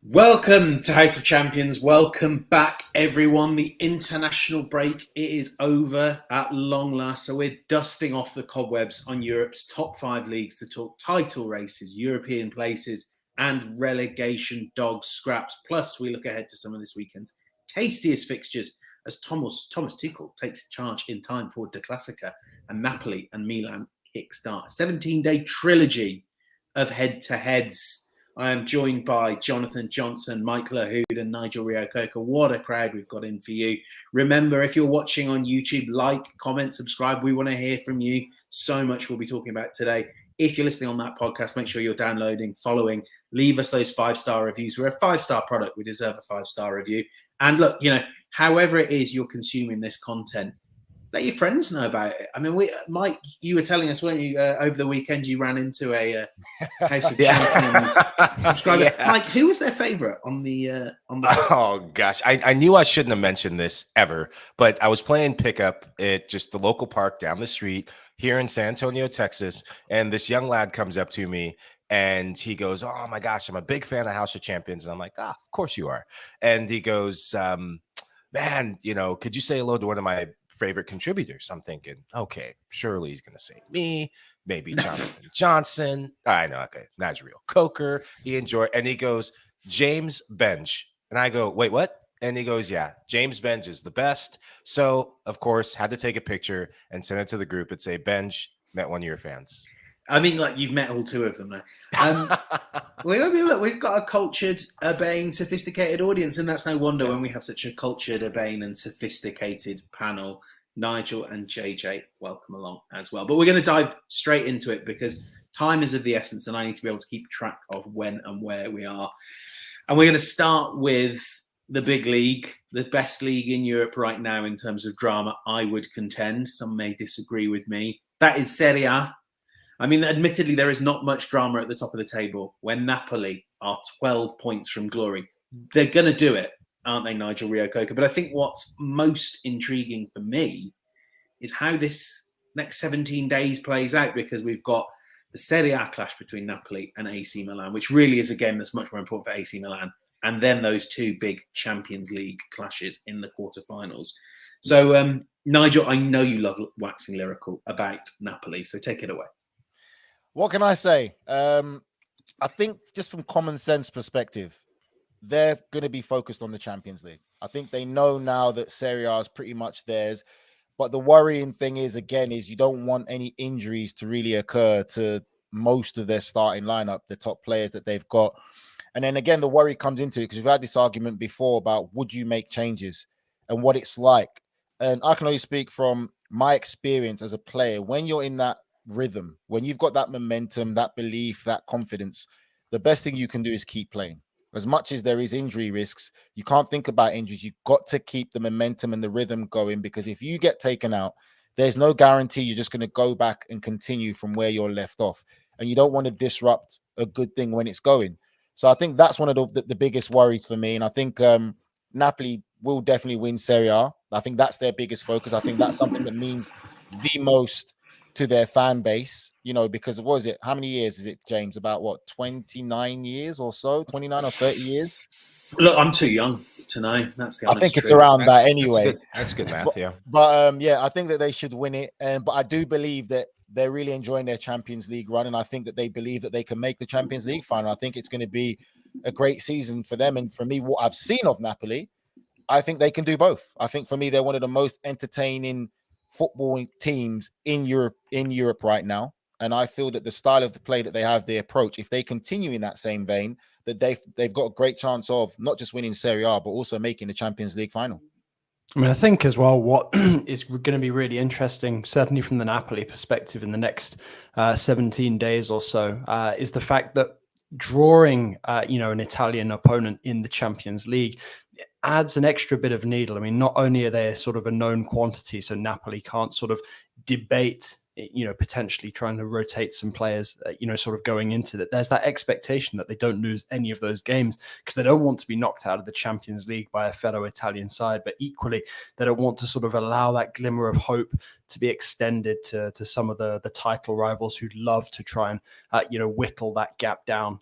Welcome to House of Champions. Welcome back, everyone. The international break, it is over at long last. So we're dusting off the cobwebs on Europe's top 5 leagues to talk title races, European places, and relegation dog scraps. Plus, we look ahead to some of this weekend's tastiest fixtures as Thomas Tuchel takes charge in time for De Classica and Napoli and Milan kickstart a 17-day trilogy of head-to-heads. I am joined by Jonathan Johnson, Mike Lahoud, and Nigel Reo-Coker. What a crowd we've got in for you. Remember, if you're watching on YouTube, like, comment, subscribe. We want to hear from you. So much we'll be talking about today. If you're listening on that podcast, make sure you're downloading, following, leave us those 5-star reviews. We're a 5-star product. We deserve a 5-star review. And look, however it is you're consuming this content, let your friends know about it. I mean, Mike, you were telling us, weren't you, over the weekend you ran into a House of Champions subscriber. Yeah. Mike, who was their favourite on the? Oh gosh, I knew I shouldn't have mentioned this ever, but I was playing pickup at just the local park down the street here in San Antonio, Texas, and this young lad comes up to me and he goes, "Oh my gosh, I'm a big fan of House of Champions," and I'm like, "Ah, of course you are." And he goes, "Man, could you say hello to one of my favorite contributors?" I'm thinking, okay, surely he's gonna say me. Maybe Jonathan Johnson. I know. Okay. Nigel Reo-Coker. And he goes, James Bench. And I go, wait, what? And he goes, yeah, James Bench is the best. So, of course, had to take a picture and send it to the group and say, Bench, met one of your fans. I mean, like, you've met all 2 of them now. Look, we've got a cultured, urbane, sophisticated audience, and that's no wonder when we have such a cultured, urbane, and sophisticated panel. Nigel and JJ, welcome along as well. But we're going to dive straight into it because time is of the essence and I need to be able to keep track of when and where we are. And we're going to start with the big league, the best league in Europe right now in terms of drama, I would contend. Some may disagree with me. That is Serie A. I mean, admittedly, there is not much drama at the top of the table when Napoli are 12 points from glory. They're going to do it, aren't they, Nigel Reo-Coker? But I think what's most intriguing for me is how this next 17 days plays out, because we've got the Serie A clash between Napoli and AC Milan, which really is a game that's much more important for AC Milan, and then those 2 big Champions League clashes in the quarterfinals. So, Nigel, I know you love waxing lyrical about Napoli, so take it away. What can I say? I think just from common sense perspective, they're going to be focused on the Champions League. I think they know now that Serie A is pretty much theirs. But the worrying thing is you don't want any injuries to really occur to most of their starting lineup, the top players that they've got. And then again, the worry comes into it because we've had this argument before about would you make changes and what it's like. And I can only speak from my experience as a player. When you're in that rhythm, when you've got that momentum, that belief, that confidence, the best thing you can do is keep playing. As much as there is injury risks, you can't think about injuries. You've got to keep the momentum and the rhythm going, because if you get taken out, there's no guarantee you're just going to go back and continue from where you're left off. And you don't want to disrupt a good thing when it's going. So I think that's one of the biggest worries for me. And I think Napoli will definitely win Serie A. I think that's their biggest focus. I think that's something that means the most to their fan base, because what is it? How many years is it, James? About 29 years or so? 29 or 30 years? Look, I'm too young to know. That's the honest I think it's truth. around that anyway. That's good math, yeah. But I think that they should win it. But I do believe that they're really enjoying their Champions League run, and I think that they believe that they can make the Champions League final. I think it's going to be a great season for them. And for me, what I've seen of Napoli, I think they can do both. I think for me, they're one of the most entertaining footballing teams in Europe right now. And I feel that the style of the play that they have, the approach, if they continue in that same vein, that they've got a great chance of not just winning Serie A, but also making the Champions League final. I mean, I think as well, what is going to be really interesting, certainly from the Napoli perspective in the next 17 days or so, is the fact that drawing, an Italian opponent in the Champions League adds an extra bit of needle. I mean, not only are they sort of a known quantity, so Napoli can't sort of debate, potentially trying to rotate some players, sort of going into that. There's that expectation that they don't lose any of those games because they don't want to be knocked out of the Champions League by a fellow Italian side. But equally, they don't want to sort of allow that glimmer of hope to be extended to some of the title rivals who'd love to try and whittle that gap down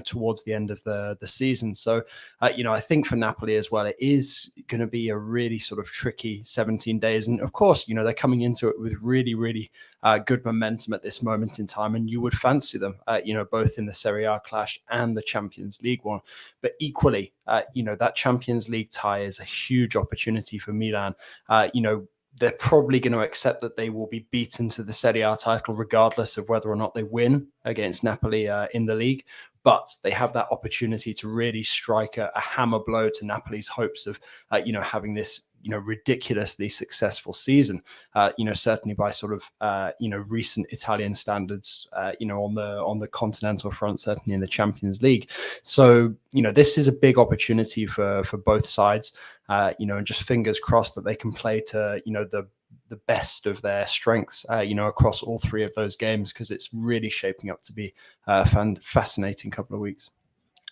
towards the end of the season. So I think for Napoli as well, it is going to be a really sort of tricky 17 days, and of course they're coming into it with really good momentum at this moment in time, and you would fancy them both in the Serie A clash and the Champions League one. But equally that Champions League tie is a huge opportunity for Milan. They're probably going to accept that they will be beaten to the Serie A title regardless of whether or not they win against Napoli in the league. But they have that opportunity to really strike a hammer blow to Napoli's hopes of, having this, ridiculously successful season, certainly by sort of, recent Italian standards, on the continental front, certainly in the Champions League. So, this is a big opportunity for both sides, and just fingers crossed that they can play to, the best of their strengths, across all three of those games, because it's really shaping up to be a fascinating couple of weeks.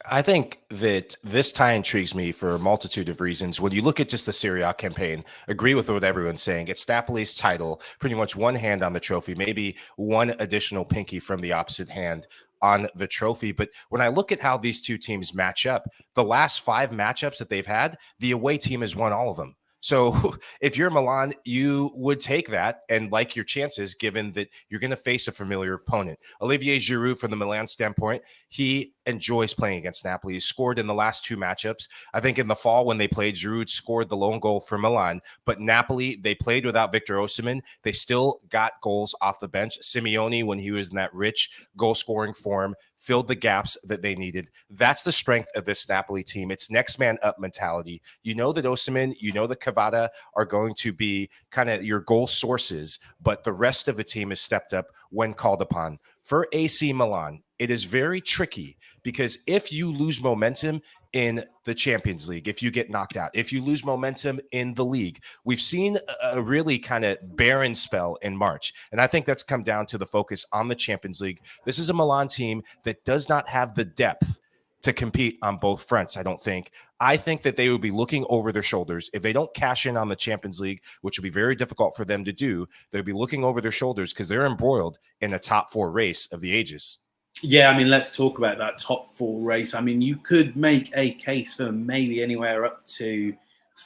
I think that this tie intrigues me for a multitude of reasons. When you look at just the Serie A campaign, agree with what everyone's saying. It's Napoli's title, pretty much one hand on the trophy, maybe one additional pinky from the opposite hand on the trophy. But when I look at how these two teams match up, the last 5 matchups that they've had, the away team has won all of them. So if you're Milan, you would take that and like your chances, given that you're going to face a familiar opponent. Olivier Giroud, from the Milan standpoint, he enjoys playing against Napoli. He scored in the last 2 matchups. I think in the fall when they played, Giroud scored the lone goal for Milan. But Napoli, they played without Victor Osimhen. They still got goals off the bench. Simeone, when he was in that rich goal-scoring form, filled the gaps that they needed. That's the strength of this Napoli team. It's next man up mentality. You know that Osimhen, that Cavada are going to be kind of your goal sources, but the rest of the team has stepped up when called upon. For AC Milan, it is very tricky because if you lose momentum in the Champions League, if you get knocked out, if you lose momentum in the league, we've seen a really kind of barren spell in March. And I think that's come down to the focus on the Champions League. This is a Milan team that does not have the depth to compete on both fronts, I don't think. I think that they would be looking over their shoulders. If they don't cash in on the Champions League, which would be very difficult for them to do, they'd be looking over their shoulders because they're embroiled in a top 4 race of the ages. Yeah, let's talk about that top 4 race. You could make a case for maybe anywhere up to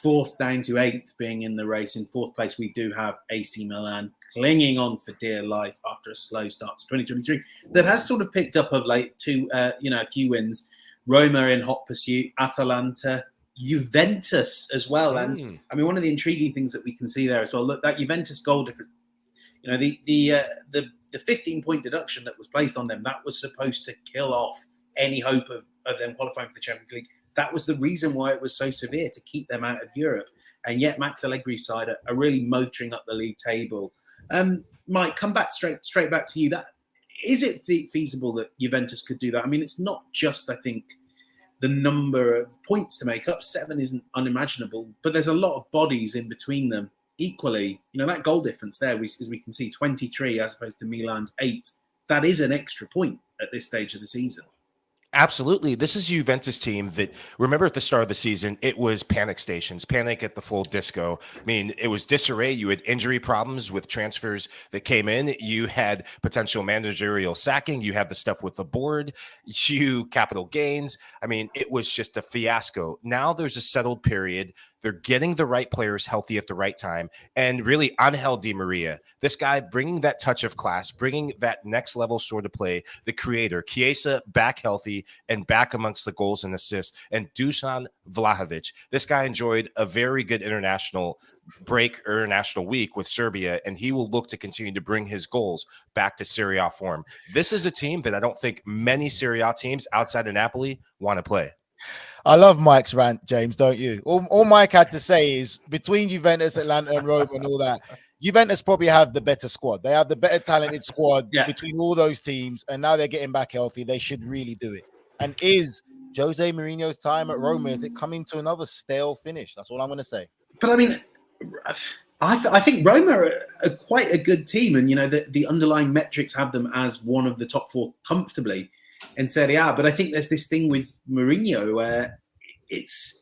4th down to 8th being in the race. In 4th place, we do have AC Milan clinging on for dear life after a slow start to 2023 that has sort of picked up of late to, a few wins. Roma in hot pursuit, Atalanta, Juventus as well. And one of the intriguing things that we can see there as well, look, that Juventus goal difference, the 15-point deduction that was placed on them, that was supposed to kill off any hope of them qualifying for the Champions League. That was the reason why it was so severe, to keep them out of Europe. And yet Max Allegri's side are really motoring up the league table. Mike, come back straight back to you. Is it feasible that Juventus could do that? It's not just, I think, the number of points to make up. 7 isn't unimaginable, but there's a lot of bodies in between them. Equally, that goal difference there, as we can see, 23 as opposed to Milan's 8. That is an extra point at this stage of the season. Absolutely. This is a Juventus team that, remember at the start of the season, it was panic stations, panic at the full disco. It was disarray. You had injury problems with transfers that came in. You had potential managerial sacking. You had the stuff with the board, capital gains. It was just a fiasco. Now there's a settled period. They're getting the right players healthy at the right time. And really, Angel Di Maria, this guy bringing that touch of class, bringing that next level sort of play, the creator. Chiesa back healthy and back amongst the goals and assists. And Dusan Vlahovic, this guy enjoyed a very good international break or international week with Serbia, and he will look to continue to bring his goals back to Serie A form. This is a team that I don't think many Serie A teams outside of Napoli want to play. I love Mike's rant, James, don't you? All Mike had to say is, between Juventus, Atlanta, and Roma and all that, Juventus probably have the better squad. They have the better talented squad between all those teams, and now they're getting back healthy. They should really do it. And is Jose Mourinho's time at Roma, is it coming to another stale finish? That's all I'm going to say. But I think Roma are quite a good team, and the underlying metrics have them as one of the top 4 comfortably in Serie A. But I think there's this thing with Mourinho where it's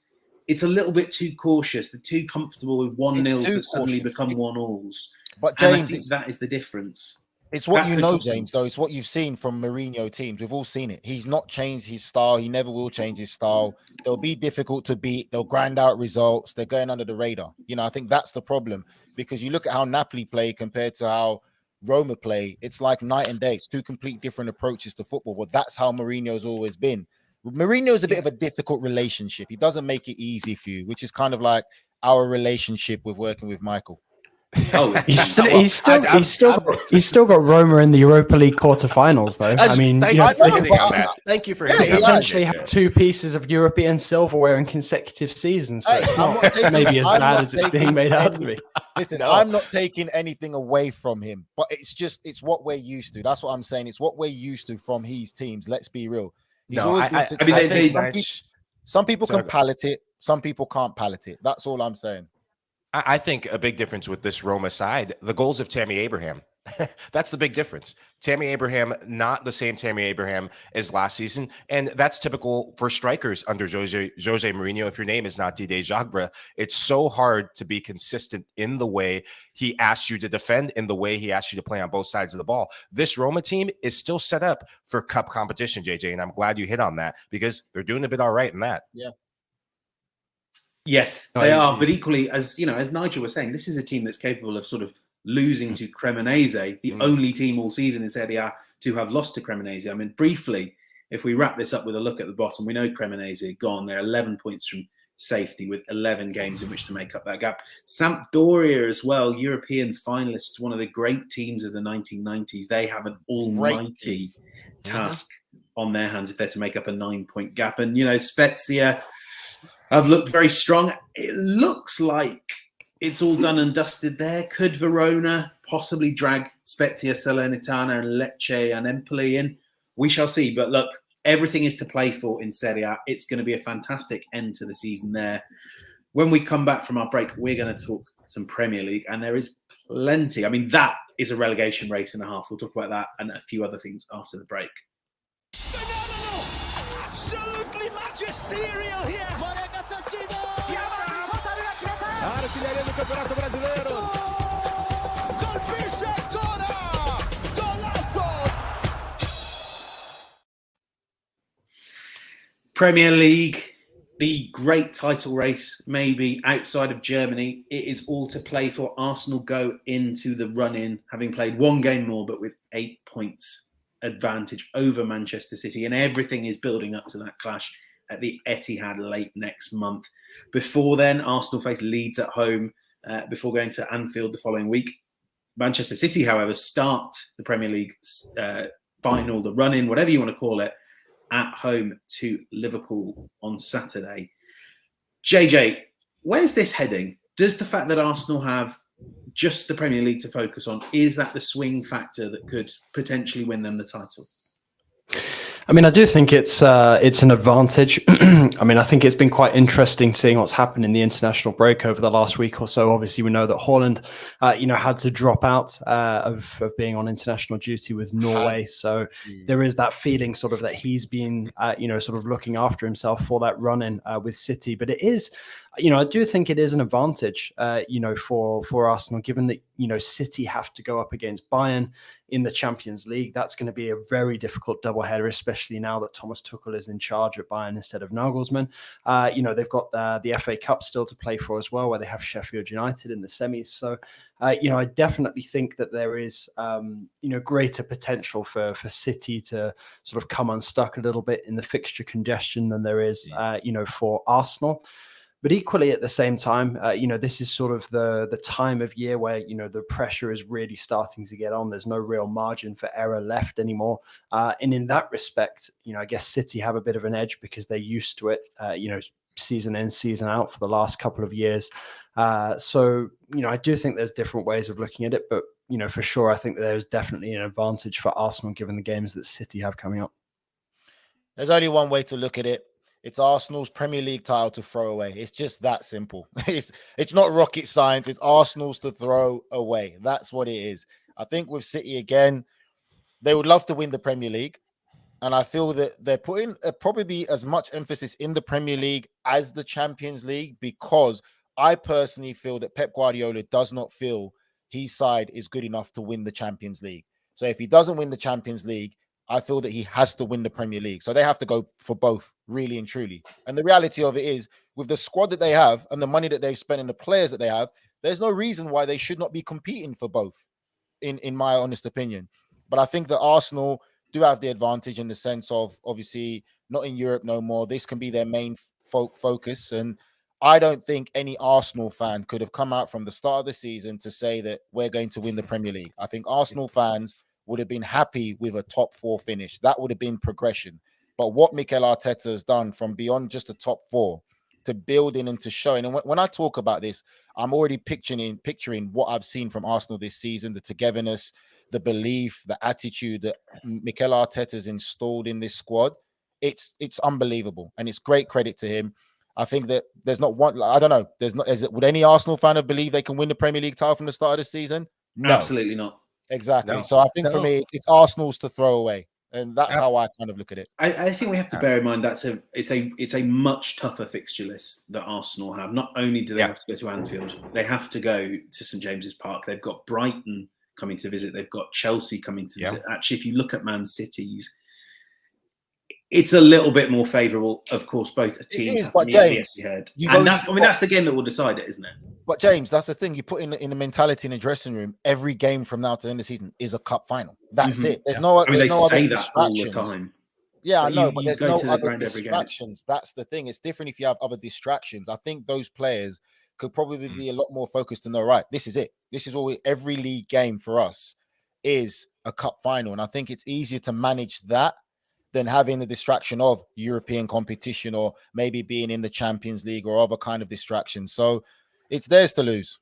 a little bit too cautious. They're too comfortable with 1-0 that suddenly become 1-1s. But And I James, think that is the difference. it's what That you could know, cost them. James, though. It's what you've seen from Mourinho teams. We've all seen it. He's not changed his style. He never will change his style. They'll be difficult to beat. They'll grind out results. They're going under the radar. I think that's the problem, because you look at how Napoli play compared to how Roma play. It's like night and day. It's two complete different approaches to football. But that's how Mourinho's always been. Mourinho's a bit of a difficult relationship. He doesn't make it easy for you, which is kind of like our relationship with working with Michael. Oh, He's still got Roma in the Europa League quarterfinals, though. Thank you for hitting on that. Thank you for hitting on that. Potentially have 2 pieces of European silverware in consecutive seasons. So it's not maybe as bad as it's being made out to be. Listen, I'm not taking anything away from him, but it's what we're used to. That's what I'm saying. It's what we're used to from his teams. Let's be real. He's always been successful. Some people can palate it. Some people can't palate it. That's all I'm saying. I think a big difference with this Roma side, the goals of Tammy Abraham. That's the big difference. Tammy Abraham, not the same Tammy Abraham as last season. And that's typical for strikers under Jose Mourinho. If your name is not Didier Drogba, it's so hard to be consistent in the way he asks you to defend, in the way he asks you to play on both sides of the ball. This Roma team is still set up for cup competition, JJ. And I'm glad you hit on that, because they're doing a bit all right in that. Yeah. Yes, they are. But equally, as Nigel was saying, this is a team that's capable of sort of losing to Cremonese, the only team all season in Serie A to have lost to Cremonese. I mean, briefly, if we wrap this up with a look at the bottom, we know Cremonese are gone. They're 11 points from safety with 11 games in which to make up that gap. Sampdoria as well, European finalists, one of the great teams of the 1990s. They have an almighty task on their hands if they're to make up a 9-point gap. And, Spezia have looked very strong. It looks like it's all done and dusted there. Could Verona possibly drag Spezia, Salernitana, and Lecce and Empoli in? We shall see. But look, everything is to play for in Serie A. It's going to be a fantastic end to the season there. When we come back from our break, we're going to talk some Premier League, and there is plenty. I mean, that is a relegation race and a half. We'll talk about that and a few other things after the break. Absolutely magisterial here. Artiglieria del campionato brasileiro. Colpisce ancora. Golazo. Premier League, the great title race, maybe outside of Germany. It is all to play for. Arsenal go into the run-in, having played one game more, but with 8 points advantage over Manchester City, and everything is building up to that clash at the Etihad late next month. Before then, Arsenal face Leeds at home before going to Anfield the following week. Manchester City, however, start the Premier League final, the run-in, whatever you want to call it, at home to Liverpool on Saturday. JJ, where's this heading? Does the fact that Arsenal have just the Premier League to focus on, is that the swing factor that could potentially win them the title? I mean, I do think it's an advantage. I mean, I think it's been quite interesting seeing what's happened in the international break over the last week or so. Obviously, we know that Haaland, had to drop out of being on international duty with Norway. So there is that feeling sort of that he's been, sort of looking after himself for that run-in with City. But it is, I do think it is an advantage, for Arsenal, given that, City have to go up against Bayern in the Champions League. That's going to be a very difficult doubleheader, especially now that Thomas Tuchel is in charge at Bayern instead of Nagelsmann. They've got the FA Cup still to play for as well, where they have Sheffield United in the semis. So, I definitely think that there is, greater potential for City to sort of come unstuck a little bit in the fixture congestion than there is, for Arsenal. But equally at the same time, this is sort of the time of year where, the pressure is really starting to get on. There's no real margin for error left anymore. And in that respect, I guess City have a bit of an edge because they're used to it, season in, season out for the last couple of years. So, I do think there's different ways of looking at it. But, for sure, I think there's definitely an advantage for Arsenal given the games that City have coming up. There's only one way to look at it. It's Arsenal's Premier League title to throw away. It's just that simple. It's not rocket science. It's Arsenal's to throw away. That's what it is. I think with City again, they would love to win the Premier League. And I feel that they're putting probably as much emphasis in the Premier League as the Champions League, because I personally feel that Pep Guardiola does not feel his side is good enough to win the Champions League. So if he doesn't win the Champions League, I feel that he has to win the Premier League. So they have to go for both, really and truly. And the reality of it is, with the squad that they have and the money that they've spent and the players that they have, there's no reason why they should not be competing for both, in my honest opinion. But I think that Arsenal do have the advantage in the sense of, obviously, not in Europe no more. This can be their main focus. And I don't think any Arsenal fan could have come out from the start of the season to say that we're going to win the Premier League. I think Arsenal fans would have been happy with a top 4 finish. That would have been progression. But what Mikel Arteta has done from beyond just a top 4 to building and to showing, and when I talk about this, I'm already picturing what I've seen from Arsenal this season, the togetherness, the belief, the attitude that Mikel Arteta has installed in this squad. It's unbelievable, and it's great credit to him. I think that there's not one, I don't know, would any Arsenal fan have believed they can win the Premier League title from the start of the season? No. Absolutely not. Exactly. No. So I think for me, it's Arsenal's to throw away. And that's how I kind of look at it. I think we have to bear in mind it's a much tougher fixture list that Arsenal have. Not only do they have to go to Anfield, they have to go to St James's Park. They've got Brighton coming to visit. They've got Chelsea coming to visit. Actually, if you look at Man City's, it's a little bit more favourable, of course, both teams. But James, that's the game that will decide it, isn't it? But James, that's the thing. You put in the mentality in the dressing room. Every game from now to the end of the season is a cup final. That's it. There's no. They say that all the distractions. time. Yeah, I know, but there's no other distractions. That's the thing. It's different if you have other distractions. I think those players could probably be a lot more focused and know, right, this is it. This is all every league game for us is a cup final. And I think it's easier to manage that than having the distraction of European competition or maybe being in the Champions League or other kind of distractions. So it's theirs to lose.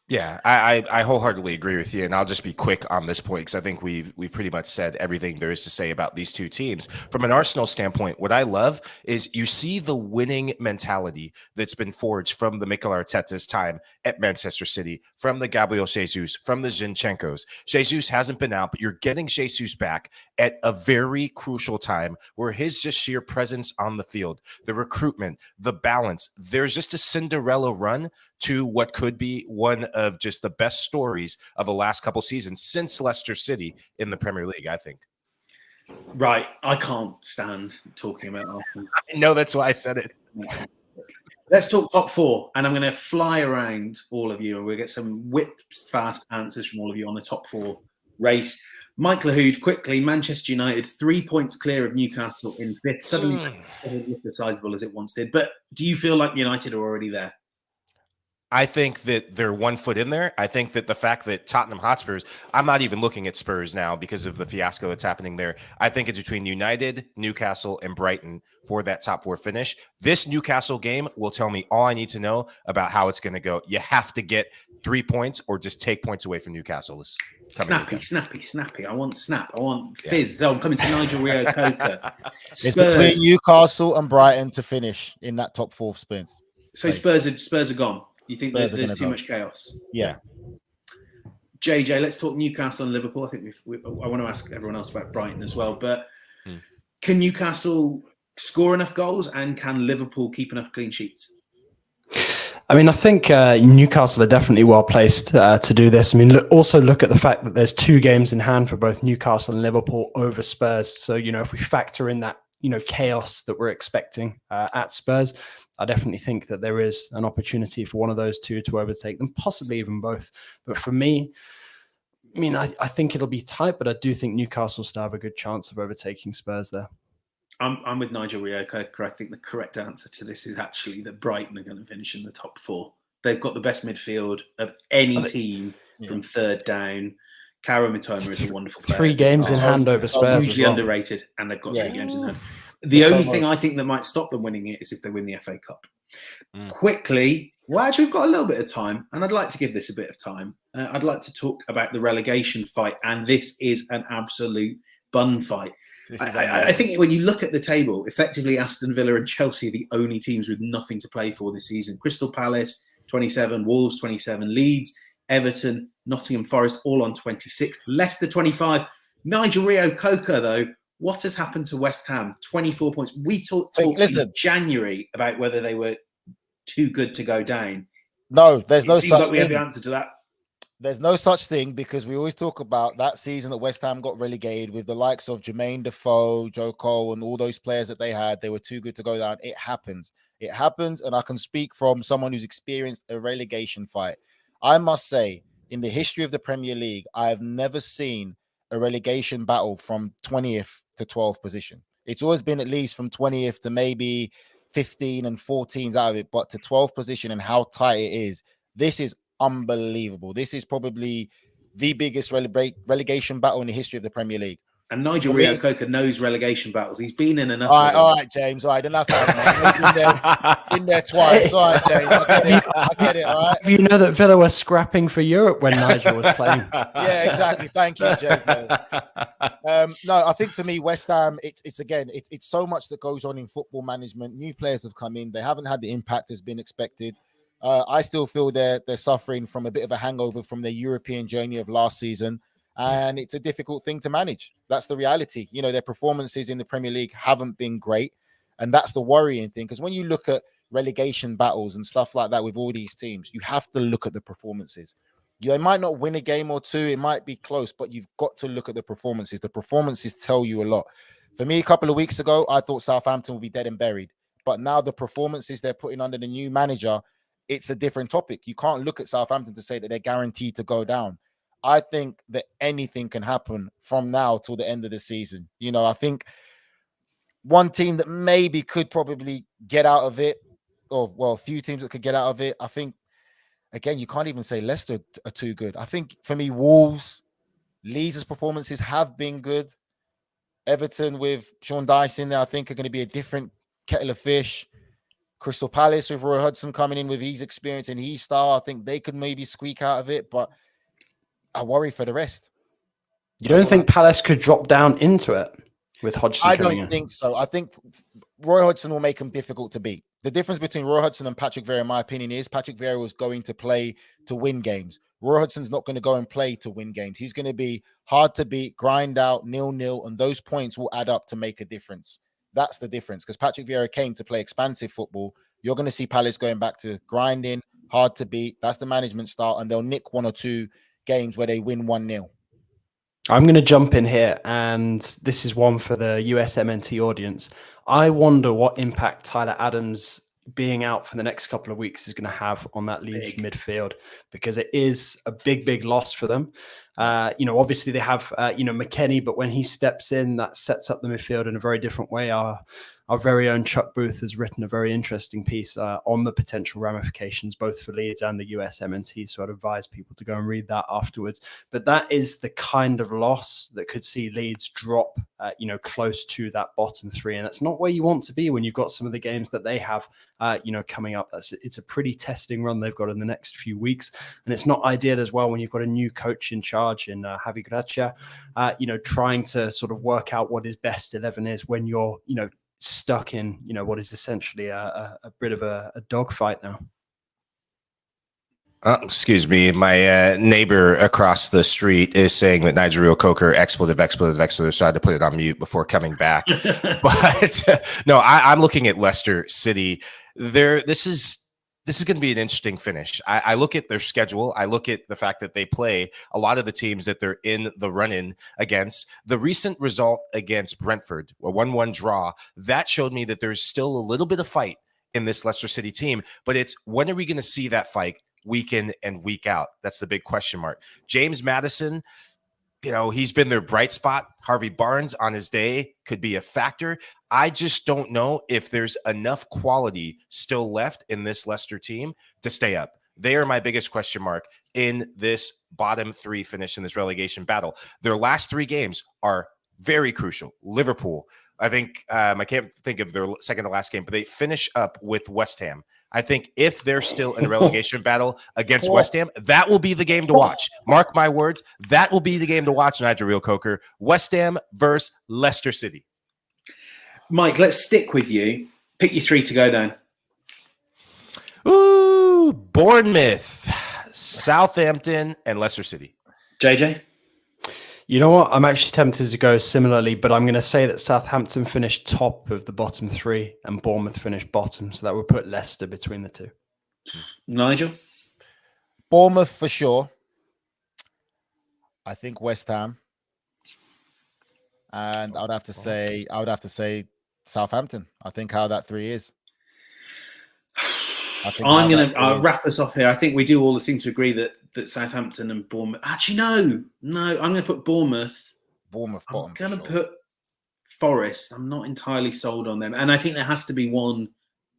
Yeah, I wholeheartedly agree with you, and I'll just be quick on this point because I think we've pretty much said everything there is to say about these two teams. From an Arsenal standpoint, what I love is you see the winning mentality that's been forged from the Mikel Arteta's time at Manchester City, from the Gabriel Jesus, from the Zinchenko's. Jesus hasn't been out, but you're getting Jesus back at a very crucial time where his just sheer presence on the field, the recruitment, the balance, there's just a Cinderella run to what could be one of just the best stories of the last couple seasons since Leicester City in the Premier League, I think. Right. I can't stand talking about Arsenal. I know, that's why I said it. Let's talk top 4, and I'm going to fly around all of you, and we'll get some whip-fast answers from all of you on the top 4 race. Mike Lahoud, quickly, Manchester United, 3 points clear of Newcastle in 5th. Suddenly, doesn't look as sizable as it once did. But do you feel like United are already there? I think that they're 1 foot in there. I think that the fact that Tottenham Hotspurs, I'm not even looking at Spurs now because of the fiasco that's happening there. I think it's between United, Newcastle, and Brighton for that top 4 finish. This Newcastle game will tell me all I need to know about how it's going to go. You have to get 3 points or just take points away from Newcastle. Snappy. I want snap. I want fizz. I'm coming to Nigel Rio-Coker. It's between Newcastle and Brighton to finish in that top 4 spin. So Spurs are gone. You think there's too much chaos? Yeah. JJ, let's talk Newcastle and Liverpool. I think I want to ask everyone else about Brighton as well. But can Newcastle score enough goals, and can Liverpool keep enough clean sheets? I mean, I think Newcastle are definitely well placed to do this. I mean, also look at the fact that there's 2 games in hand for both Newcastle and Liverpool over Spurs. So, if we factor in that, chaos that we're expecting at Spurs, I definitely think that there is an opportunity for one of those 2 to overtake them, possibly even both. But for me, I mean, I think it'll be tight, but I do think Newcastle still have a good chance of overtaking Spurs there. I'm with Nigel Rio-Coker. I think the correct answer to this is actually that Brighton are going to finish in the top 4. They've got the best midfield of any team from 3rd down. Kara Mitoma is a wonderful player. 3 games in hand over Spurs. Hugely underrated, and they've got 3 games in hand. The only thing I think that might stop them winning it is if they win the FA Cup. Quickly, actually, we've got a little bit of time, and I'd like to give this a bit of time. I'd like to talk about the relegation fight, and this is an absolute bun fight. I think when you look at the table, effectively Aston Villa and Chelsea are the only teams with nothing to play for this season. Crystal Palace, 27, Wolves, 27, Leeds, Everton, Nottingham Forest, all on 26, Leicester, 25. Nigel Rio-Coker, though, what has happened to West Ham? 24 points. We talked in January about whether they were too good to go down. No, there's no such thing. Seems like we have the thing. answer to that. There's no such thing, because we always talk about that season that West Ham got relegated with the likes of Jermaine Defoe, Joe Cole, and all those players that they had. They were too good to go down. It happens. It happens, and I can speak from someone who's experienced a relegation fight. I must say, in the history of the Premier League, I have never seen a relegation battle from 20th to 12th position. It's always been at least from 20th to maybe 15 and 14s out of it, but to 12th position and how tight it is, this is unbelievable. This is probably the biggest relegation battle in the history of the Premier League. And Nigel Reo-Coker knows relegation battles. He's been in enough. All right, James. All right, don't have to have been there twice. All right, James. I get it. All right. You know that Villa were scrapping for Europe when Nigel was playing. Yeah, exactly. Thank you, James. No, I think for me, West Ham, it's so much that goes on in football management. New players have come in. They haven't had the impact that's been expected. I still feel they're suffering from a bit of a hangover from their European journey of last season. And it's a difficult thing to manage. That's the reality. You know, their performances in the Premier League haven't been great. And that's the worrying thing. Because when you look at relegation battles and stuff like that with all these teams, you have to look at the performances. They might not win a game or two. It might be close, but you've got to look at the performances. The performances tell you a lot. For me, a couple of weeks ago, I thought Southampton would be dead and buried. But now the performances they're putting under the new manager, it's a different topic. You can't look at Southampton to say that they're guaranteed to go down. I think that anything can happen from now till the end of the season. You know, I think one team that maybe could probably get out of it, or a few teams that could get out of it. I think, again, you can't even say Leicester are too good. I think for me, Wolves, Leeds' performances have been good. Everton with Sean Dyche in there, I think, are going to be a different kettle of fish. Crystal Palace with Roy Hodgson coming in with his experience and his style, I think they could maybe squeak out of it, but I worry for the rest. You don't think Palace could drop down into it with Hodgson? I don't think so. I think Roy Hodgson will make them difficult to beat. The difference between Roy Hodgson and Patrick Vieira, in my opinion, is Patrick Vieira was going to play to win games. Roy Hodgson's not going to go and play to win games. He's going to be hard to beat, grind out, 0-0, and those points will add up to make a difference. That's the difference, because Patrick Vieira came to play expansive football. You're going to see Palace going back to grinding, hard to beat. That's the management style, and they'll nick one or two games where they win 1-0. I'm going to jump in here, and this is one for the USMNT audience. I wonder what impact Tyler Adams being out for the next couple of weeks is going to have on that Leeds midfield, because it is a big loss for them. Obviously they have, McKennie, but when he steps in, that sets up the midfield in a very different way. Our very own Chuck Booth has written a very interesting piece on the potential ramifications, both for Leeds and the USMNT. So I'd advise people to go and read that afterwards. But that is the kind of loss that could see Leeds drop, close to that bottom three. And that's not where you want to be when you've got some of the games that they have, coming up. It's a pretty testing run they've got in the next few weeks. And it's not ideal as well when you've got a new coach in charge in Javi Gracia, trying to sort of work out what his best 11 is when you're, stuck in, what is essentially a bit of a dogfight now. Excuse me. My neighbor across the street is saying that Nigel Reo-Coker expletive. So I had to put it on mute before coming back. But no, I'm looking at Leicester City. This is going to be an interesting finish. I look at their schedule. I look at the fact that they play a lot of the teams that they're in the run-in against. The recent result against Brentford, a 1-1 draw, that showed me that there's still a little bit of fight in this Leicester City team. But it's, when are we going to see that fight week in and week out? That's the big question mark. James Maddison, he's been their bright spot. Harvey Barnes on his day could be a factor. I just don't know if there's enough quality still left in this Leicester team to stay up. They are my biggest question mark in this bottom three finish in this relegation battle. Their last three games are very crucial. Liverpool, I think, I can't think of their second to last game, but they finish up with West Ham. I think if they're still in a relegation battle against West Ham, that will be the game to watch. Mark my words, that will be the game to watch, Nigel Reo-Coker. West Ham versus Leicester City. Mike, let's stick with you. Pick your three to go down. Ooh, Bournemouth, Southampton, and Leicester City. JJ? You know what? I'm actually tempted to go similarly, but I'm going to say that Southampton finished top of the bottom three and Bournemouth finished bottom. So that would put Leicester between the two. Nigel? Bournemouth for sure. I think West Ham, and I would have to say Southampton. I think how that 3 is. I'll wrap us off here. I think we do all seem to agree that Southampton and Bournemouth. Actually, no. I'm going to put Bournemouth. Bottom. I'm going to put Forest. I'm not entirely sold on them, and I think there has to be one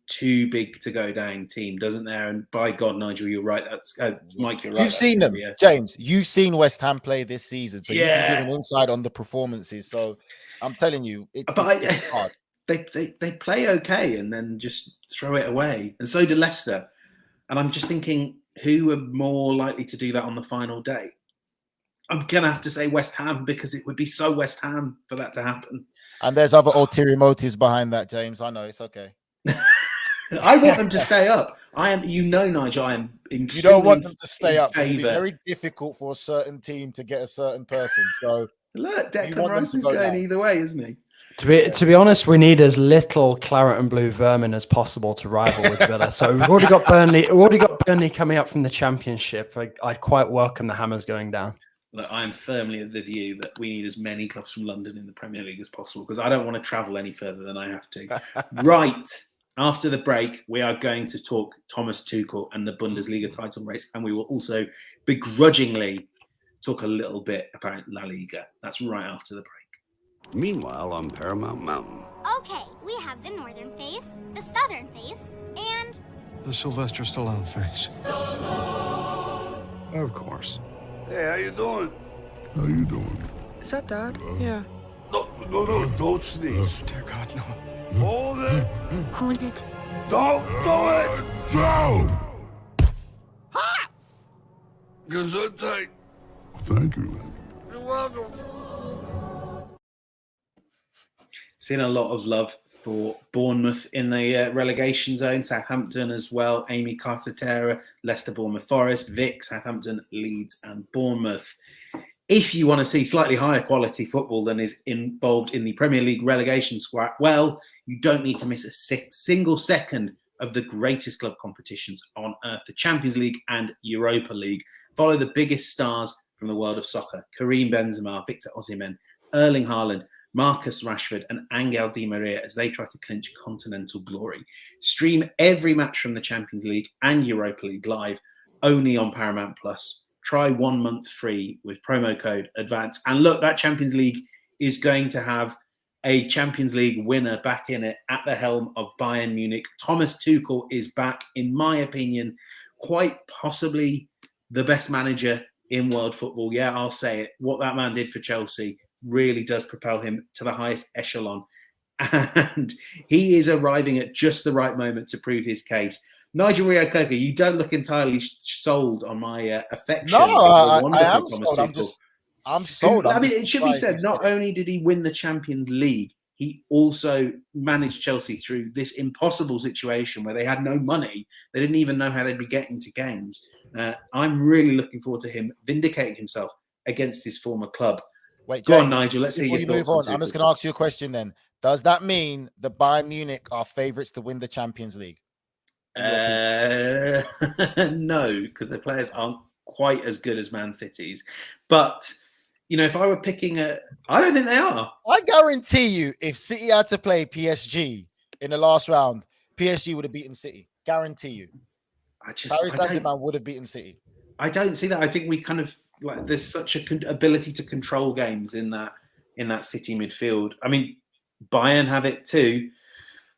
too big to go down team, doesn't there? And by God, Nigel, you're right. That's Mike. You're right. You've seen them, James. You've seen West Ham play this season, so you can give an insight on the performances. So I'm telling you, it's hard. They play okay and then just throw it away. And so do Leicester. And I'm just thinking, who are more likely to do that on the final day? I'm going to have to say West Ham, because it would be so West Ham for that to happen. And there's other ulterior motives behind that, James. I know, it's okay. I want them to stay up. Nigel, I am you don't want them to stay up. It's very difficult for a certain team to get a certain person. So look, Declan Rice is going either way, isn't he? To be honest, we need as little claret and blue vermin as possible to rival with Villa. So we've already got Burnley coming up from the Championship. I'd quite welcome the Hammers going down. Look, I am firmly of the view that we need as many clubs from London in the Premier League as possible, because I don't want to travel any further than I have to. Right. After the break, we are going to talk Thomas Tuchel and the Bundesliga title race, and we will also begrudgingly talk a little bit about La Liga. That's right after the break. Meanwhile, on Paramount Mountain. Okay, we have the northern face, the southern face, and... the Sylvester Stallone face. Of course. Hey, how you doing? How you doing? Is that Dad? Yeah. No, don't sneeze. Dear God, no. Hold it. Hold it. Don't do it. Don't. Ha! Gesundheit. Thank you, man. You're welcome. Seen a lot of love for Bournemouth in the relegation zone, Southampton as well, Amy Carter-Terra, Leicester, Bournemouth, Forest, Vic, Southampton, Leeds and Bournemouth. If you want to see slightly higher quality football than is involved in the Premier League relegation squad, well, you don't need to miss a single second of the greatest club competitions on earth, the Champions League and Europa League. Follow the biggest stars from the world of soccer, Karim Benzema, Victor Osimhen, Erling Haaland, Marcus Rashford and Angel Di Maria as they try to clinch continental glory. Stream every match from the Champions League and Europa League live only on Paramount Plus. Try 1 month free with promo code ADVANCE. And look, that Champions League is going to have a Champions League winner back in it at the helm of Bayern Munich. Thomas Tuchel is back, in my opinion, quite possibly the best manager in world football. Yeah, I'll say it. What that man did for Chelsea really does propel him to the highest echelon. And he is arriving at just the right moment to prove his case. Nigel Rio-Coker, you don't look entirely sold on my affection. No, I am sold. I'm sold. I mean, it should be said, not only did he win the Champions League, he also managed Chelsea through this impossible situation where they had no money. They didn't even know how they'd be getting to games. I'm really looking forward to him vindicating himself against his former club. Wait, Go James, on, Nigel. Let's see your thoughts. Move on. I'm just going to ask you a question then. Does that mean the Bayern Munich are favourites to win the Champions League? No, because their players aren't quite as good as Man City's. But, you know, if I were picking I don't think they are. I guarantee you, if City had to play PSG in the last round, PSG would have beaten City. Guarantee you. Paris Saint-Germain would have beaten City. I don't see that. I think we kind of there's such a ability to control games in that City midfield. I mean, Bayern have it too.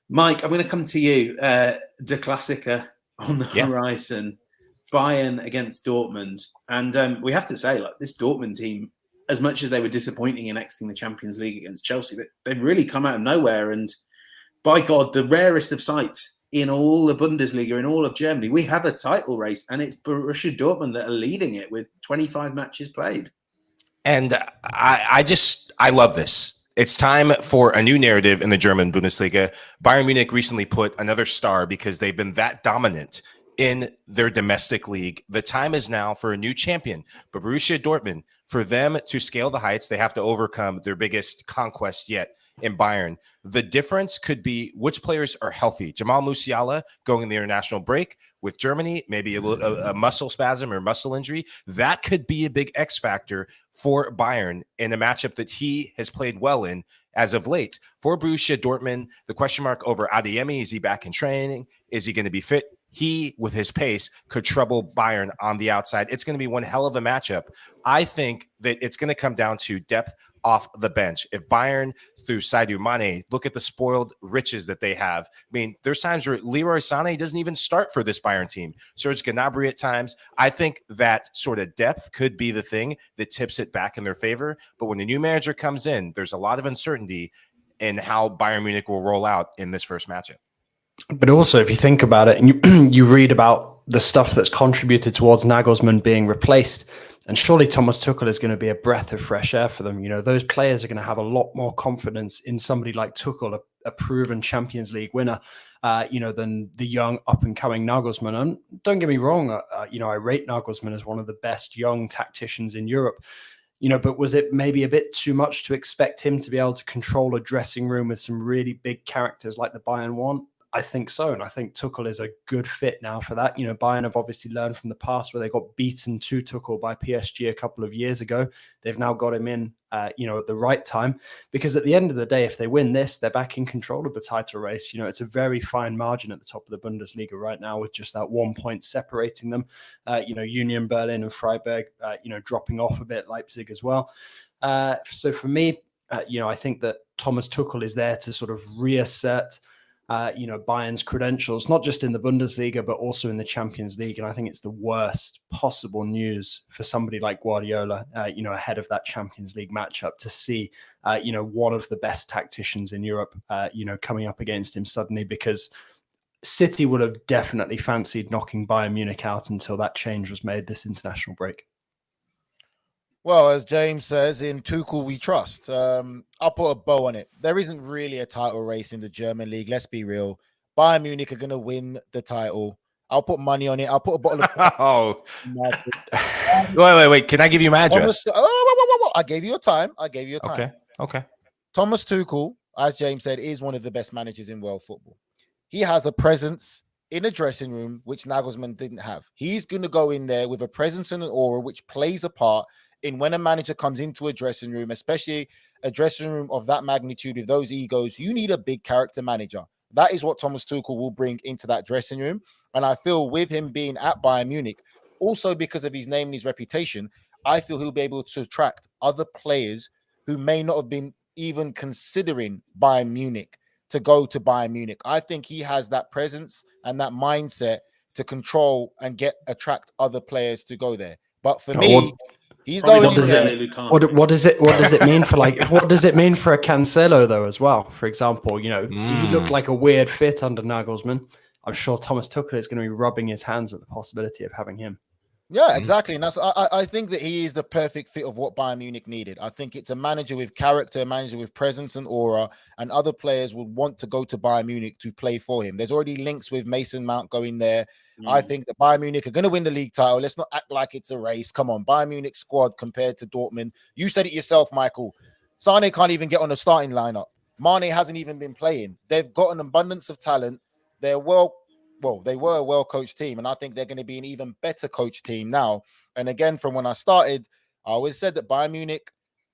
Mike, I'm going to come to you. De Klassiker on the horizon. Bayern against Dortmund. And we have to say, this Dortmund team, as much as they were disappointing in exiting the Champions League against Chelsea, they've really come out of nowhere. And by God, the rarest of sights in all the Bundesliga, in all of Germany, we have a title race, and it's Borussia Dortmund that are leading it with 25 matches played. And I love this. It's time for a new narrative in the German Bundesliga. Bayern Munich recently put another star because they've been that dominant in their domestic league. The time is now for a new champion. But Borussia Dortmund, for them to scale the heights, they have to overcome their biggest conquest yet in Bayern. The difference could be which players are healthy. Jamal Musiala going in the international break, with Germany, maybe a muscle spasm or muscle injury. That could be a big X factor for Bayern in a matchup that he has played well in as of late. For Borussia Dortmund, the question mark over Adeyemi, is he back in training? Is he going to be fit? He, with his pace, could trouble Bayern on the outside. It's going to be one hell of a matchup. I think that it's going to come down to depth off the bench. If Bayern, through Sadio Mane, look at the spoiled riches that they have. I mean, there's times where Leroy Sané doesn't even start for this Bayern team. Serge Gnabry at times. I think that sort of depth could be the thing that tips it back in their favor. But when a new manager comes in, there's a lot of uncertainty in how Bayern Munich will roll out in this first matchup. But also, if you think about it, and you read about the stuff that's contributed towards Nagelsmann being replaced, and surely Thomas Tuchel is going to be a breath of fresh air for them. Those players are going to have a lot more confidence in somebody like Tuchel, a proven Champions League winner, than the young up-and-coming Nagelsmann. And don't get me wrong, I rate Nagelsmann as one of the best young tacticians in Europe. But was it maybe a bit too much to expect him to be able to control a dressing room with some really big characters like the Bayern one? I think so. And I think Tuchel is a good fit now for that. Bayern have obviously learned from the past where they got beaten to Tuchel by PSG a couple of years ago. They've now got him in, at the right time, because at the end of the day, if they win this, they're back in control of the title race. It's a very fine margin at the top of the Bundesliga right now, with just that 1 point separating them. Union Berlin and Freiburg, dropping off a bit, Leipzig as well. So for me, I think that Thomas Tuchel is there to sort of reassert Bayern's credentials, not just in the Bundesliga, but also in the Champions League. And I think it's the worst possible news for somebody like Guardiola, ahead of that Champions League matchup, to see, one of the best tacticians in Europe, coming up against him suddenly, because City would have definitely fancied knocking Bayern Munich out until that change was made this international break. Well, as James says, in Tuchel we trust. I'll put a bow on it. There isn't really a title race in the German league. Let's be real. Bayern Munich are going to win the title. I'll put money on it. I'll put a bottle of... Wait. Can I give you my address? I gave you your time. Okay. Thomas Tuchel, as James said, is one of the best managers in world football. He has a presence in a dressing room which Nagelsmann didn't have. He's going to go in there with a presence and an aura which plays a part in when a manager comes into a dressing room, especially a dressing room of that magnitude, with those egos. You need a big character manager. That is what Thomas Tuchel will bring into that dressing room. And I feel with him being at Bayern Munich, also because of his name and his reputation, I feel he'll be able to attract other players who may not have been even considering Bayern Munich to go to Bayern Munich. I think he has that presence and that mindset to control and attract other players to go there. But for me, he's going. What does it mean for what does it mean for a Cancelo though as well? For example, he looked like a weird fit under Nagelsmann. I'm sure Thomas Tuchel is going to be rubbing his hands at the possibility of having him. Yeah, exactly. And I think that he is the perfect fit of what Bayern Munich needed. I think it's a manager with character, a manager with presence and aura, and other players would want to go to Bayern Munich to play for him. There's already links with Mason Mount going there. I think that Bayern Munich are going to win the league title. Let's not act like it's a race. Come on, Bayern Munich squad compared to Dortmund. You said it yourself, Michael. Sané can't even get on the starting lineup. Mane hasn't even been playing. They've got an abundance of talent. They were a well-coached team, and I think they're going to be an even better coached team now. And again, from when I started, I always said that Bayern Munich,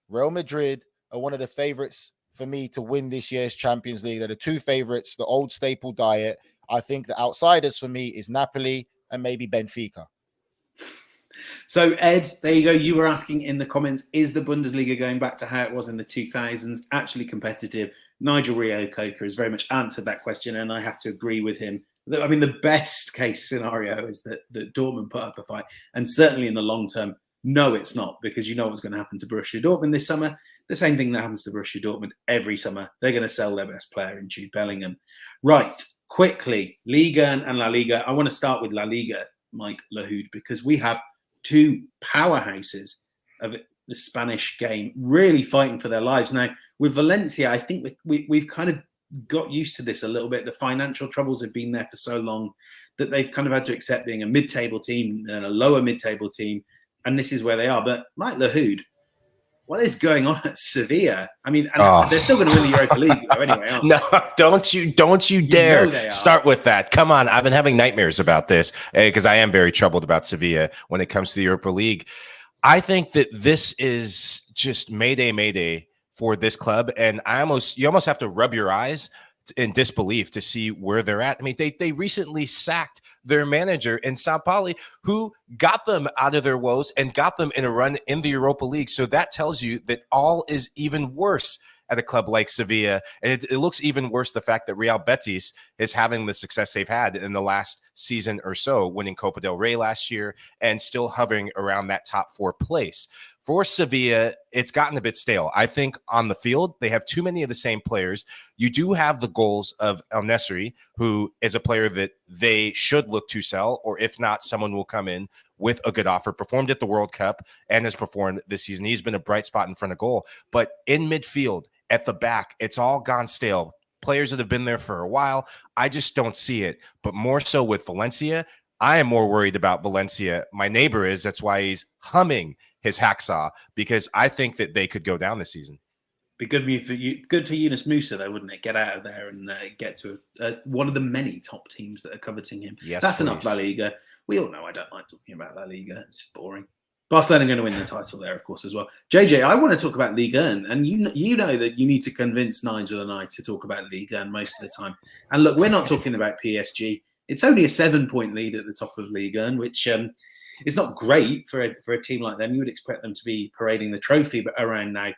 Real Madrid are one of the favorites for me to win this year's Champions League. They're the two favorites, the old staple diet. I think the outsiders for me is Napoli and maybe Benfica. So, Ed, there you go. You were asking in the comments, is the Bundesliga going back to how it was in the 2000s, actually competitive? Nigel Rio-Coker has very much answered that question, and I have to agree with him. I mean, the best case scenario is that Dortmund put up a fight. And certainly in the long term, no, it's not, because you know what's going to happen to Borussia Dortmund this summer. The same thing that happens to Borussia Dortmund every summer. They're going to sell their best player in Jude Bellingham. Right, quickly, Liga and La Liga. I want to start with La Liga, Mike Lahoud, because we have two powerhouses of the Spanish game really fighting for their lives. Now, with Valencia, I think that we've kind of got used to this a little bit. The financial troubles have been there for so long that they've kind of had to accept being a mid-table team and a lower mid-table team, and this is where they are. But Mike Lahoud, what is going on at Sevilla? I mean, and Oh. they're still going to win the Europa League though, anyway, aren't No, don't you dare know they are. start with that. Come on, I've been having nightmares about this because I am very troubled about Sevilla when it comes to the Europa League. I think that this is just mayday for this club, and you almost have to rub your eyes in disbelief to see where they're at. I mean, they recently sacked their manager in Sao Paulo, who got them out of their woes and got them in a run in the Europa League. So that tells you that all is even worse at a club like Sevilla. And it looks even worse, the fact that Real Betis is having the success they've had in the last season or so, winning Copa del Rey last year and still hovering around that top 4 place. For Sevilla, it's gotten a bit stale. I think on the field, they have too many of the same players. You do have the goals of El Nesri, who is a player that they should look to sell, or if not, someone will come in with a good offer, performed at the World Cup and has performed this season. He's been a bright spot in front of goal. But in midfield, at the back, it's all gone stale. Players that have been there for a while, I just don't see it. But more so with Valencia, I am more worried about Valencia. My neighbor is. That's why he's humming his hacksaw, because I think that they could go down this season. Be good for you. Good for Yunus Musa, though, wouldn't it? Get out of there and get to one of the many top teams that are coveting him. Yes, that's please. enough La Liga. We all know I don't like talking about La Liga. It's boring. Barcelona are going to win the title there, of course, as well. JJ, I want to talk about Liga, and you know that you need to convince Nigel and I to talk about Liga most of the time. And look, we're not talking about PSG. It's only a 7-point lead at the top of Liga, which is not great for a team like them. You would expect them to be parading the trophy around now.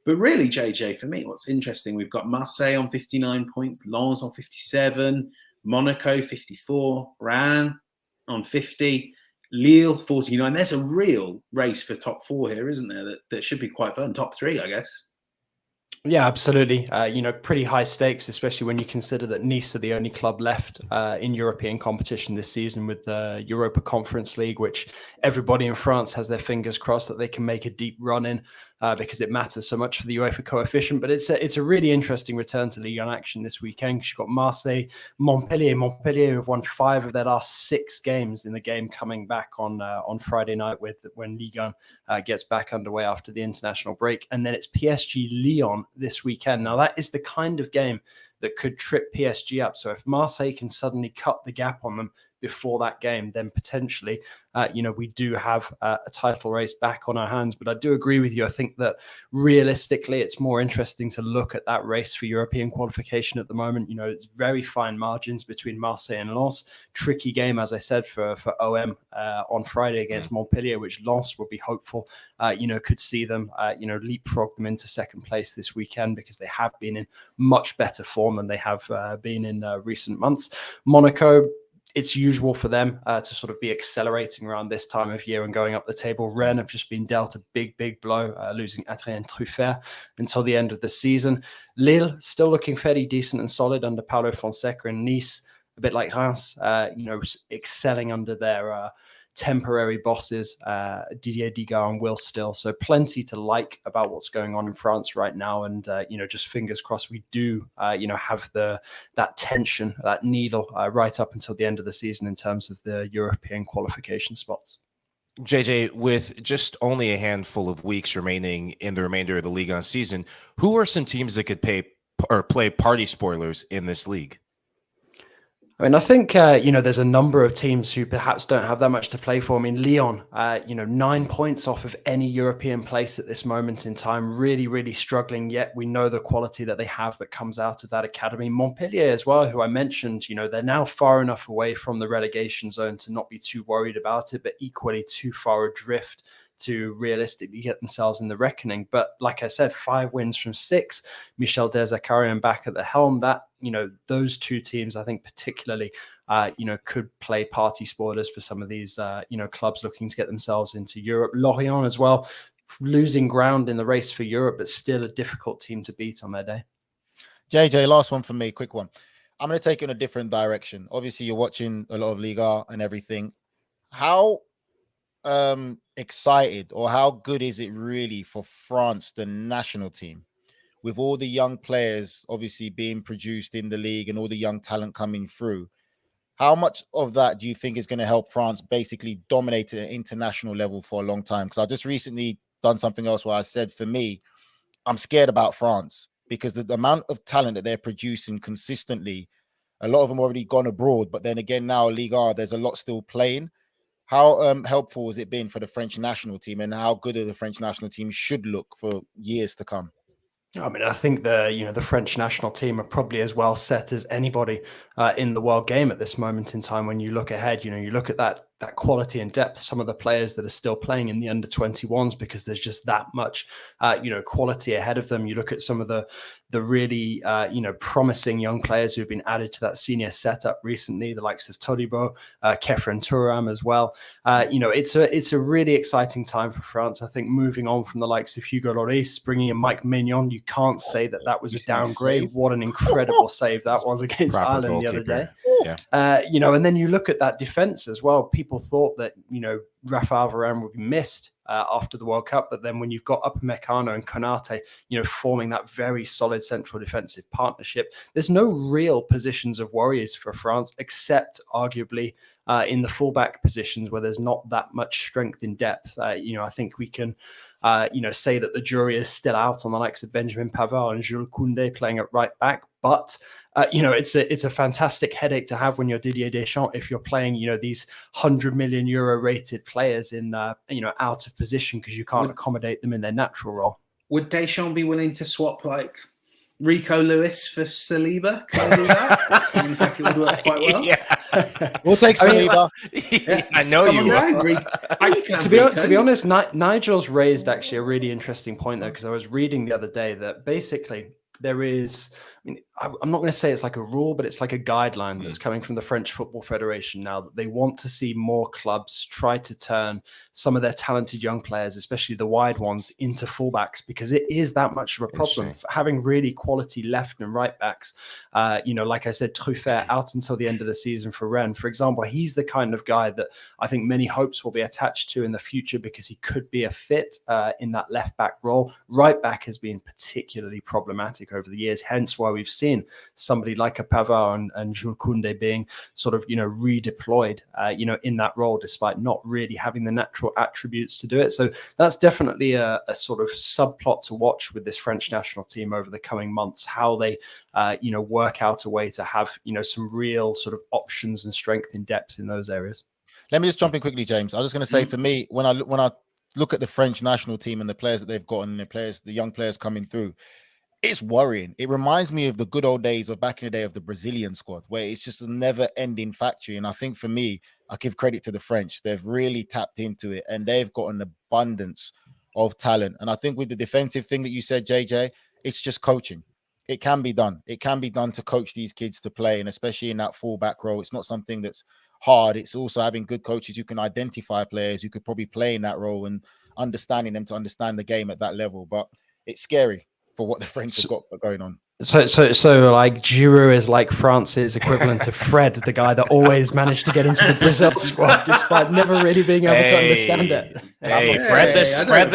But really, JJ, for me, what's interesting, we've got Marseille on 59 points, Lens on 57, Monaco 54, Rennes on 50, Lille 49. There's a real race for top 4 here, isn't there? That should be quite fun. Top 3, I guess. Yeah, absolutely. Pretty high stakes, especially when you consider that Nice are the only club left in European competition this season with the Europa Conference League, which everybody in France has their fingers crossed that they can make a deep run in because it matters so much for the UEFA coefficient. But it's a really interesting return to Ligue 1 action this weekend. You've got Marseille, Montpellier have won 5 of their last 6 games in the game coming back on Friday night when Ligue 1 gets back underway after the international break. And then it's PSG Lyon this weekend. Now, that is the kind of game that could trip PSG up. So if Marseille can suddenly cut the gap on them before that game, then potentially, we do have a title race back on our hands. But I do agree with you. I think that realistically, it's more interesting to look at that race for European qualification at the moment. It's very fine margins between Marseille and Lens. Tricky game, as I said, for OM on Friday against Montpellier, which Lens would be hopeful, could see them, leapfrog them into second place this weekend because they have been in much better form than they have been in recent months. Monaco, it's usual for them to sort of be accelerating around this time of year and going up the table. Rennes have just been dealt a big blow, losing Adrien Truffert until the end of the season. Lille still looking fairly decent and solid under Paulo Fonseca, and Nice, a bit like Reims, excelling under their temporary bosses, Didier Digard and Will Still. So plenty to like about what's going on in France right now. And, just fingers crossed we do, have that tension, that needle right up until the end of the season in terms of the European qualification spots. JJ, with just only a handful of weeks remaining in the remainder of the Ligue 1 season, who are some teams that could play party spoilers in this league? I mean, I think, there's a number of teams who perhaps don't have that much to play for. I mean, Lyon, 9 points off of any European place at this moment in time, really, really struggling, yet we know the quality that they have that comes out of that academy. Montpellier as well, who I mentioned, they're now far enough away from the relegation zone to not be too worried about it, but equally too far adrift to realistically get themselves in the reckoning. But like I said, 5 wins from 6, Michel Derzakarian back at the helm. That, those 2 teams, I think particularly, could play party spoilers for some of these, clubs looking to get themselves into Europe. Lorient as well, losing ground in the race for Europe, but still a difficult team to beat on their day. JJ, last one for me, quick one. I'm going to take you in a different direction. Obviously, you're watching a lot of Liga and everything. How excited or how good is it really for France, the national team, with all the young players obviously being produced in the league and all the young talent coming through? How much of that do you think is going to help France basically dominate at an international level for a long time? Because I just recently done something else where I said, for me, I'm scared about France because the amount of talent that they're producing consistently, a lot of them already gone abroad. But then again, now Liga, there's a lot still playing. How helpful has it been for the French national team, and how good are the French national team should look for years to come? I mean, I think the French national team are probably as well set as anybody in the world game at this moment in time. When you look ahead, you look at that quality and depth, some of the players that are still playing in the under 21s, because there's just that much, quality ahead of them. You look at some of the really, promising young players who've been added to that senior setup recently, the likes of Todibo, Kefren Turam as well. It's a really exciting time for France. I think moving on from the likes of Hugo Lloris, bringing in Mike Mignon, you can't say that was a downgrade. What an incredible save that was against Ireland the other day. Yeah. And then you look at that defense as well. People thought that, Rafael Varane would be missed after the World Cup, but then when you've got Upamecano and Konate, forming that very solid central defensive partnership, there's no real positions of worries for France, except arguably in the fullback positions where there's not that much strength in depth. I think we can, say that the jury is still out on the likes of Benjamin Pavard and Jules Koundé playing at right back, but it's a fantastic headache to have when you're Didier Deschamps if you're playing, these €100 million rated players in, out of position because you can't accommodate them in their natural role. Would Deschamps be willing to swap like Rico Lewis for Saliba? Can I do that? Seems like it would work quite well. Yeah. We'll take Saliba. I know you will. To be honest, Nigel's raised actually a really interesting point though, because I was reading the other day that basically there is, I'm not going to say it's like a rule, but it's like a guideline that's coming from the French Football Federation now, that they want to see more clubs try to turn some of their talented young players, especially the wide ones, into fullbacks, because it is that much of a problem. Having really quality left and right backs. Like I said, Truffert out until the end of the season for Rennes, for example, he's the kind of guy that I think many hopes will be attached to in the future because he could be a fit in that left back role. Right back has been particularly problematic over the years, hence why we've seen somebody like a Pavard and Jules Koundé being sort of, redeployed, in that role, despite not really having the natural attributes to do it. So that's definitely a sort of subplot to watch with this French national team over the coming months, how they, work out a way to have, some real sort of options and strength in depth in those areas. Let me just jump in quickly, James. I was just going to say, for me, when I look at the French national team and the players that they've got and the young players coming through, it's worrying. It reminds me of the good old days of back in the day of the Brazilian squad, where it's just a never-ending factory. And I think for me, I give credit to the French. They've really tapped into it, and they've got an abundance of talent. And I think with the defensive thing that you said, JJ, it's just coaching. It can be done. It can be done to coach these kids to play, and especially in that fullback role, it's not something that's hard. It's also having good coaches who can identify players who could probably play in that role and understanding them to understand the game at that level. But it's scary for what the French have got going on. So like Giroud is like France's equivalent of Fred, the guy that always managed to get into the Brazil squad despite never really being able to understand it. Fred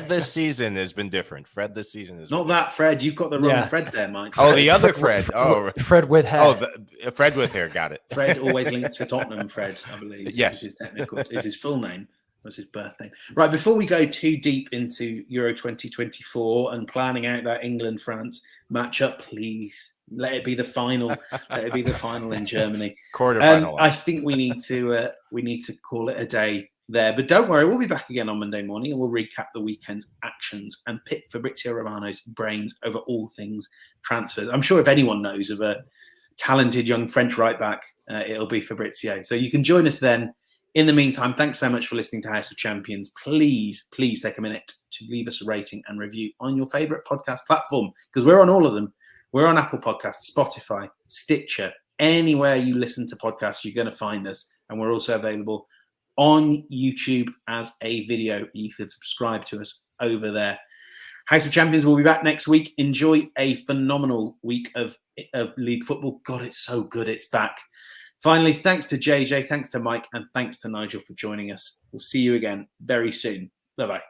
this season has been different. Fred this season is not that Fred. You've got the wrong Fred there, Mike. Oh, the other Fred. Oh, Fred with hair. Oh, Fred with hair. Got it. Fred always linked to Tottenham. Fred, I believe. Yes, is his full name. Was his birthday. Right, before we go too deep into Euro 2024 and planning out that England-France matchup, please let it be the final. Let it be the final in Germany. Quarterfinal. I think we need to call it a day there. But don't worry, we'll be back again on Monday morning and we'll recap the weekend's actions and pick Fabrizio Romano's brains over all things transfers. I'm sure if anyone knows of a talented young French right back, it'll be Fabrizio. So you can join us then. In the meantime, thanks so much for listening to House of Champions. Please take a minute to leave us a rating and review on your favorite podcast platform, because we're on all of them. We're on Apple Podcasts, Spotify, Stitcher, anywhere you listen to podcasts, you're going to find us. And we're also available on YouTube as a video. You can subscribe to us over there. House of Champions will be back next week. Enjoy a phenomenal week of league football. God, it's so good. It's back. Finally, thanks to JJ, thanks to Mike, and thanks to Nigel for joining us. We'll see you again very soon. Bye-bye.